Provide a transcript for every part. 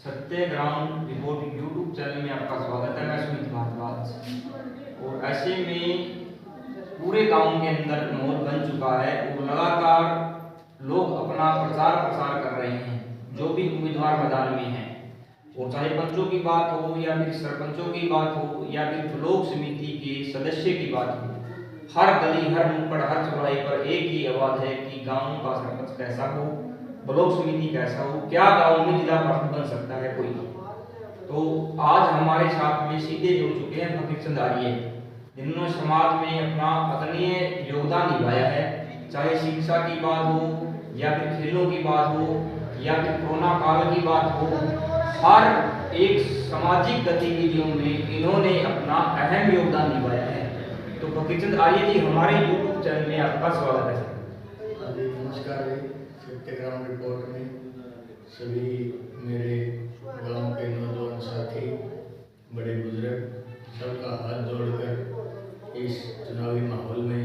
सत्य ground report YouTube channel में आपका स्वागत है। मैं सुमित भारद्वाज। और ऐसे में पूरे गांव के अंदर माहौल बन चुका है और लगातार लोग अपना प्रचार प्रसार कर रहे हैं, जो भी उम्मीदवार मैदान में हैं। और चाहे पंचों की बात हो या फिर सरपंचों की बात हो या फिर ब्लॉक समिति के सदस्य की बात हो, हर गली, हर नुक्कड़, हर चौराहे पर एक ही आवाज है कि गांव का सरपंच कैसा हो, ब्लॉक समिति कैसा हो, क्या गांव में जिला परिषद बन सकता है कोई। तो आज हमारे साथ में सीधे जुड़ चुके हैं फकीर चंद आर्य, जिन्होंने समाज में अपना अतुलनीय योगदान निभाया है। चाहे शिक्षा की बात हो या फिर खेलों की बात हो या फिर कोरोना काल की बात हो, हर एक सामाजिक गतिविधियों में इन्होंने अपना अहम योगदान निभाया है। तो फकीर चंद आर्य जी, हमारे यूट्यूब चैनल में आपका स्वागत है। नमस्कार। सत्य ग्राउंड रिपोर्ट में सभी मेरे गांव के नौजवान साथी, बड़े बुजुर्ग, सबका हाथ जोड़कर इस चुनावी माहौल में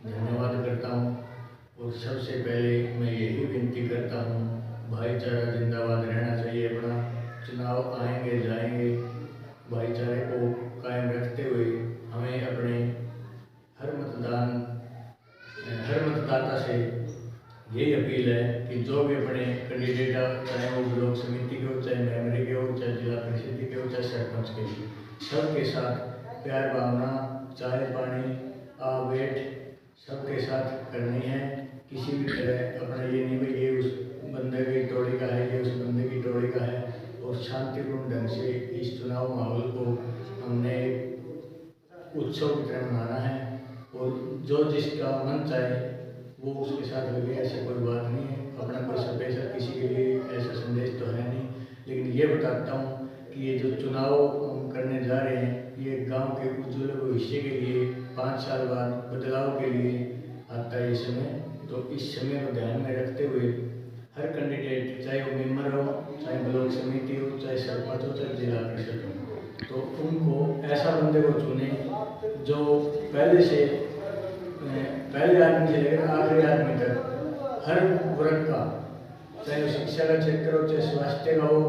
धन्यवाद करता हूं। और सबसे पहले मैं यही विनती करता हूं, भाईचारा जिंदाबाद रहना चाहिए अपना। चुनाव आएंगे जाएंगे, भाईचारे को कायम रखते हुए हमें अपने हर मतदाता से यही अपील है कि जो भी अपने कैंडिडेट, चाहे वो ब्लॉक समिति के हो, चाहे मेमोरी के हो, चाहे जिला परिषद के हो, चाहे सरपंच के हो, सबके साथ प्यार भावना, चाय पानी, बैठ सबके साथ करनी है। किसी भी तरह अपना ये नहीं कि ये उस बंदे की टोली का है, ये उस बंदे की टोली का है। और शांतिपूर्ण ढंग से इस चुनाव माहौल को हमने उत्सव की तरह मनाना है। और जो जिसका मन चाहे वो उसके साथ लगे, ऐसी कोई बात नहीं है। अपना कोई स्पेशल किसी के लिए ऐसा संदेश तो है नहीं, लेकिन ये बताता हूँ कि ये जो चुनाव हम करने जा रहे हैं, ये गांव के उज्ज्वल भविष्य के लिए, 5 साल बाद बदलाव के लिए आता है ये समय। तो इस समय को ध्यान में रखते हुए हर कैंडिडेट, चाहे वो मेंबर हो, चाहे ब्लॉक समिति हो, चाहे सरपंच हो, चाहे जिला परिषद हो, तो उनको ऐसा बंदे को चुने जो पहले आदमी से लेकर आखिरी आदमी तक हर वर्ग का, चाहे वो शिक्षा का क्षेत्र हो, चाहे स्वास्थ्य का हो,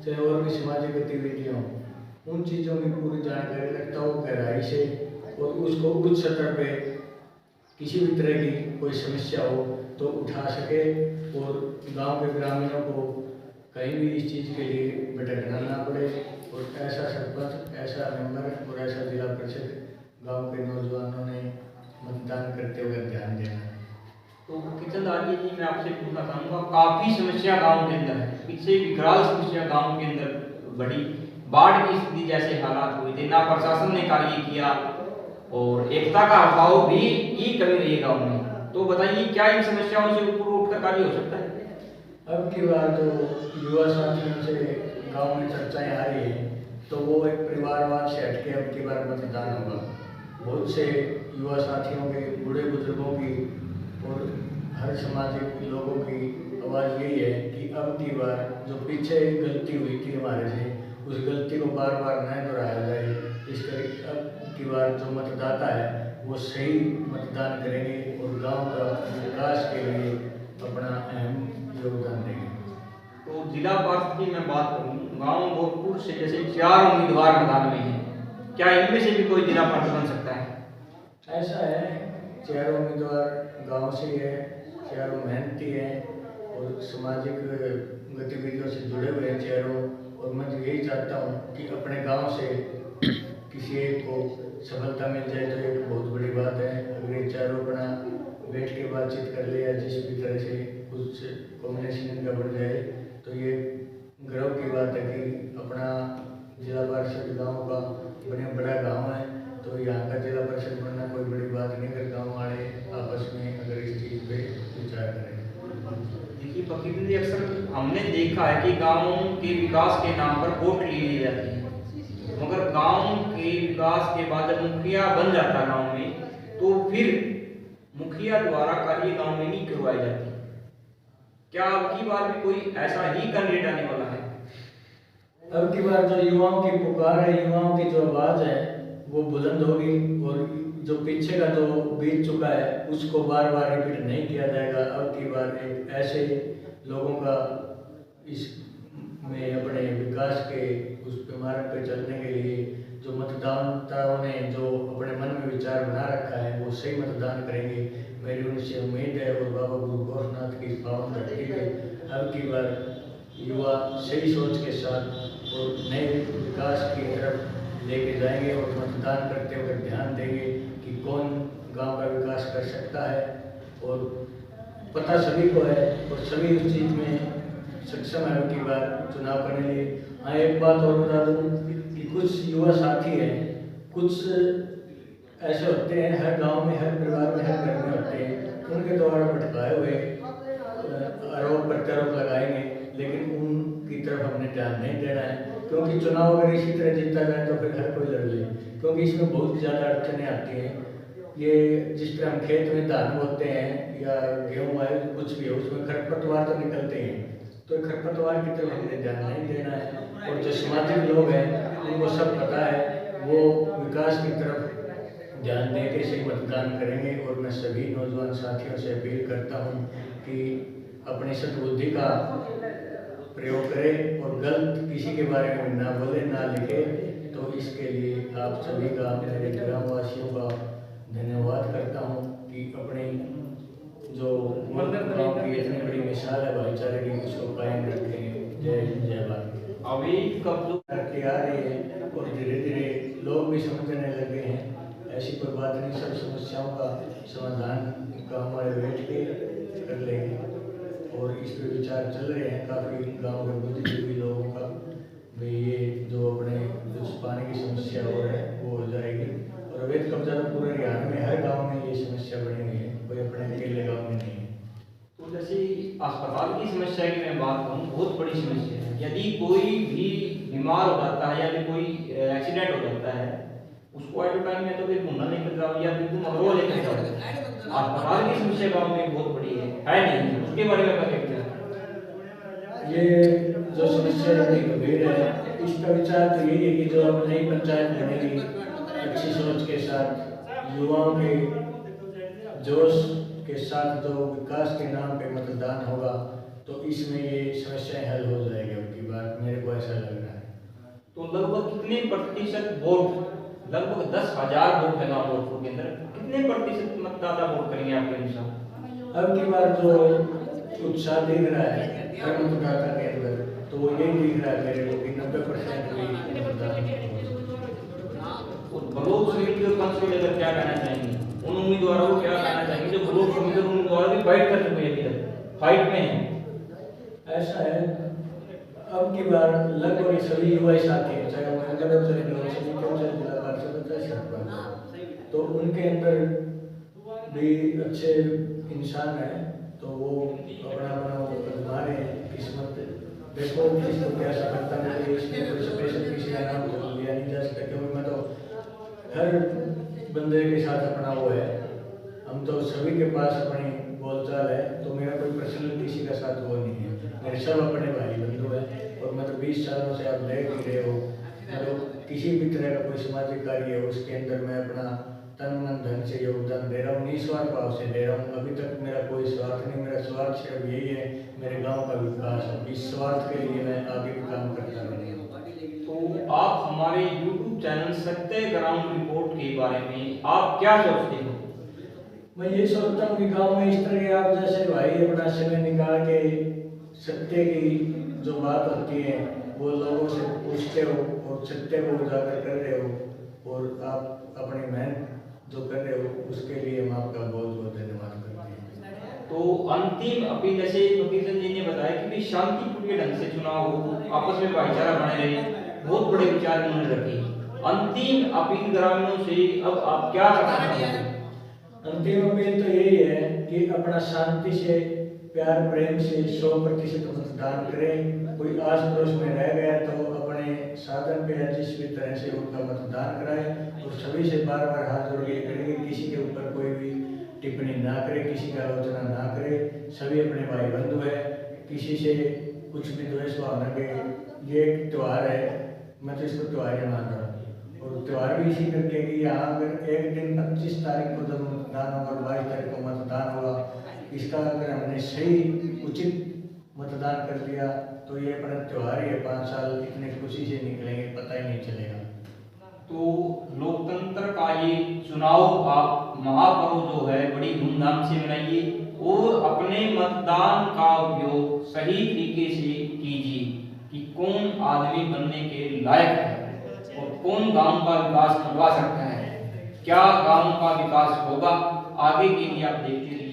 चाहे और भी सामाजिक गतिविधियाँ हो, उन चीज़ों की पूरी जानकारी रखता हो गहराई से। और उसको उच्च स्तर पे किसी भी तरह की कोई समस्या हो तो उठा सके और गांव के ग्रामीणों को कहीं भी इस चीज़ के लिए भटकना ना पड़े। और ऐसा सरपंच, ऐसा मेंबर और ऐसा जिला परिषद गांव के नौजवानों ने मतदान करते हुए ध्यान देना है। तो फकीर चंद आर्य जी, मैं आपसे पूछना चाहूँगा, काफ़ी समस्या गांव के अंदर है। पीछे विकराल समस्या गांव के अंदर बड़ी बाढ़ की स्थिति जैसे हालात हुए थे, ना प्रशासन ने कार्य किया और एकता का अभाव भी की कमी रही गाँव में। तो बताइए, क्या इन समस्याओं से ऊपर उठकर कार्य हो सकता है? अब की बार जो युवा साथियों से गांव में चर्चाएं आ रही हैं, तो वो एक परिवारवाद से हटके अब की बार मतदान होगा। बहुत से युवा साथियों के, बूढ़े बुजुर्गों की और हर सामाजिक लोगों की आवाज़ यही है कि अब की बार जो पीछे गलती हुई थी हमारे से, उस गलती को बार बार न दोहराया जाए। इस करके अब की बार जो मतदाता है वो सही मतदान करेंगे और गांव का विकास के लिए अपना अहम योगदान देंगे। तो जिला पार्षद की मैं बात करूँ, गांव गोरखपुर से जैसे 4 उम्मीदवार मैदान में हैं, क्या इनमें से भी कोई जिला पार्षद बन सकता है? ऐसा है, 4 उम्मीदवार गांव से है, 4 मेहनती हैं और सामाजिक गतिविधियों से जुड़े हुए हैं 4। और मैं तो यही चाहता हूँ कि अपने गांव से किसी एक को सफलता मिल जाए तो एक बहुत बड़ी बात है। अगर ये 4 अपना बैठ के बातचीत कर ले या जिस भी तरह से कुछ कॉम्बिनेशन इनका बढ़ जाए, तो ये गर्व की बात है कि अपना जिला परिषद गांव का बड़ा गांव है, तो यहाँ का जिला परिषद बनना कोई बड़ी बात नहीं अगर गांव वाले आपस में अगर इस चीज़ पे विचार करें। देखिए फकीर जी, अक्सर हमने देखा है कि गांव के विकास के नाम पर वोट ली जाती है, मगर गांव के विकास के बाद जब मुखिया बन जाता है गांव में, तो फिर मुखिया द्वारा कार्य गांव में नहीं करवाई जाती। क्या अब की बार भी कोई ऐसा ही कैंडिडेट आने वाला है? अब की बार जो युवाओं की पुकार है, युवाओं की जो आवाज़ है वो बुलंद होगी और जो पीछे का जो बीत चुका है उसको बार बार रिपीट नहीं किया जाएगा। अब की बार एक ऐसे लोगों का इसमें अपने विकास के उस मार्ग पे चलने के लिए जो मतदाताओं ने जो अपने मन में विचार बना रखा है वो सही मतदान करेंगे, मेरी उनसे उम्मीद है। और बाबा गुरु गोरखनाथ की पावन धरती पे अब की बार युवा सही सोच के साथ और नए विकास की तरफ लेके जाएंगे और मतदान करते हुए ध्यान देंगे कि कौन गांव का विकास कर सकता है। और पता सभी को है और सभी उस चीज़ में सक्षम है की बार चुनाव करने लिए। हाँ, एक बात और बता दूँ कि कुछ युवा साथी हैं, कुछ ऐसे होते हैं हर गांव में, हर परिवार में, हर घर में होते हैं, उनके द्वारा भटकाए हुए आरोप प्रत्यारोप लगाएंगे, लेकिन उनकी तरफ हमने ध्यान नहीं देना है। क्योंकि चुनाव अगर इसी तरह जीता जाए तो फिर हर कोई लड़ ले, क्योंकि इसमें बहुत ज़्यादा अड़चनें आती हैं। ये जिस तरह हम खेत में धान बोते हैं या गेहूँ आए कुछ भी हो, उसमें खरपतवार तो निकलते हैं, तो खरपतवार की तरफ हमने ध्यान नहीं देना है। और जो सामाजिक लोग हैं उनको सब पता है, वो विकास की तरफ ध्यान दे के से मतदान करेंगे। और मैं सभी नौजवान साथियों से अपील करता हूँ कि अपनी सद्बुद्धि का प्रयोग करें और गलत किसी के बारे में ना बोले, ना लिखे। तो इसके लिए आप सभी का, मेरे ग्रामवासियों का धन्यवाद करता हूँ कि अपनी जो गाँव की इतनी बड़ी मिसाल है भाईचारे की, उसको कायम रखें। जय हिंद, जय भारत। अभी कब करते आ रही है और धीरे धीरे लोग भी समझने लगे हैं। ऐसी कोई बात नहीं, सब समस्याओं का समाधान का हमारे बैठ के कर लेंगे। और इस पर विचार चल रहे हैं काफ़ी गाँव के बुद्धिजीवी लोगों का भी, ये जो अपने जो पानी की समस्या हो रही है वो हो जाएगी। और अवैध कब्जा तो पूरे हरियाणा में हर गाँव में ये समस्या बनी हुई है, कोई अपने अकेले गाँव में नहीं है। तो जैसे अस्पताल की समस्या की मैं बात करूँ, बहुत बड़ी समस्या है। यदि कोई भी बीमार हो जाता है या फिर कोई एक्सीडेंट हो जाता है, उसको एट टाइम में तो फिर ढूंढना लेकर जाओ या फिर तुम अगरो लेकर जाओ। अस्पताल की समस्या गाँव में बहुत बड़ी है नहीं? उसके बारे में क्या कहते हैं? ये जो समस्या इतनी गंभीर है, इसका विचार तो यही है कि जो अब नई पंचायत बनेगी, अच्छी सोच के साथ, युवाओं के जोश के साथ जो विकास के नाम पे मतदान होगा, तो इसमें ये समस्याएं हल हो जाएगी। उनकी बात मेरे को ऐसा लग रहा है। तो लगभग कितने प्रतिशत वोट, लगभग 10,000 वोट है गाँव वोटों के अंदर, कितने प्रतिशत मतदाता वोट करेंगे आपके अनुसार? अब की बार जो उत्साह दिख रहा है हर मतदाता के अंदर, तो वो यही दिख रहा है मेरे को कि 90% भी मतदान। और ब्लॉक समिति और पंच को लेकर क्या कहना चाहेंगे? उन उम्मीदवारों को क्या कहना चाहेंगे जो ब्लॉक समिति और उम्मीदवार भी फाइट कर चुके हैं, अभी तक फाइट में हैं? ऐसा है, अब की बार लगभग सभी युवा साथी हैं, चाहे वो नगर समिति हो, जिला पार्षद, सरपंच, तो उनके अंदर भी अच्छे इंसान हैं, तो वो अपना आजमा रहे हैं। किस्मत देखो किसको क्या सफलता मिली, इसमें कोई स्पेशल किसी का नाम तो लिया नहीं जा सकता, क्योंकि मैं तो हर बंदे के साथ अपना वो है, हम तो सभी के पास अपनी बोलचाल है, तो मेरा कोई पर्सनल किसी का साथ वो नहीं है, मेरे सब अपने भाई बंधु हैं। और मैं तो 20 सालों से आप देख ही रहे हो, मतलब किसी भी तरह का कोई सामाजिक कार्य है उसके अंदर मैं अपना तन मन धन से योगदान दे रहा हूँ, निस्वार्थ भाव से दे रहा हूँ। अभी तक मेरा कोई स्वार्थ नहीं, मेरा स्वार्थ सिर्फ यही है मेरे गांव का विकास। इस स्वार्थ के लिए मैं आगे भी काम करता रहूँगा। तो आप हमारे YouTube चैनल सत्य ग्राउंड रिपोर्ट के बारे में आप क्या सोचते हो? मैं ये सोचता हूँ कि गांव में इस तरह के आप जैसे भाई अपना समय निकाल के सत्य की जो बात होती है वो लोगों से पूछते हो और सत्य को उजागर कर रहे हो, और आप अपनी मेहनत जो कर रहे हो उसके लिए हम आपका बहुत बहुत धन्यवाद करते हैं। तो अंतिम अपील, जैसे वकील जी ने बताया कि शांतिपूर्ण ढंग से चुनाव हो, आपस में भाईचारा बने रहे, बहुत बड़े विचार उन्होंने रखे। अंतिम अपील ग्रामीणों से अब आप क्या करना चाहते हैं? अंतिम अपील तो यही है कि अपना शांति से, प्यार प्रेम से 100% मतदान करें। कोई आस पड़ोस में रह गया तो अपने साधन पे या जिस भी तरह से उनका मतदान कराएं। और सभी से बार बार हाथ जोड़ के करेंगे, किसी के ऊपर कोई भी टिप्पणी ना करे, किसी की आलोचना ना करे। सभी अपने भाई बंधु है, किसी से कुछ भी द्वेष भाव न के। ये एक त्यौहार है, मैं तो इसको त्यौहार ही मान रहा हूँ। और त्यौहार भी इसी करके कि यहाँ अगर एक दिन 25 तारीख को जब मतदान होगा, 22 तारीख को मतदान होगा, इसका अगर हमने सही उचित मतदान कर दिया तो ये अपना त्योहार ही है, 5 साल इतने खुशी से निकलेंगे पता ही नहीं चलेगा। तो लोकतंत्र का ये चुनाव आप महापर्व जो है बड़ी धूमधाम से मनाइए और अपने मतदान का उपयोग सही तरीके से कीजिए कि कौन आदमी बनने के लायक है और कौन गांव का विकास करवा सकता है, क्या गांव का विकास होगा। आगे के लिए आप देखते रहिए।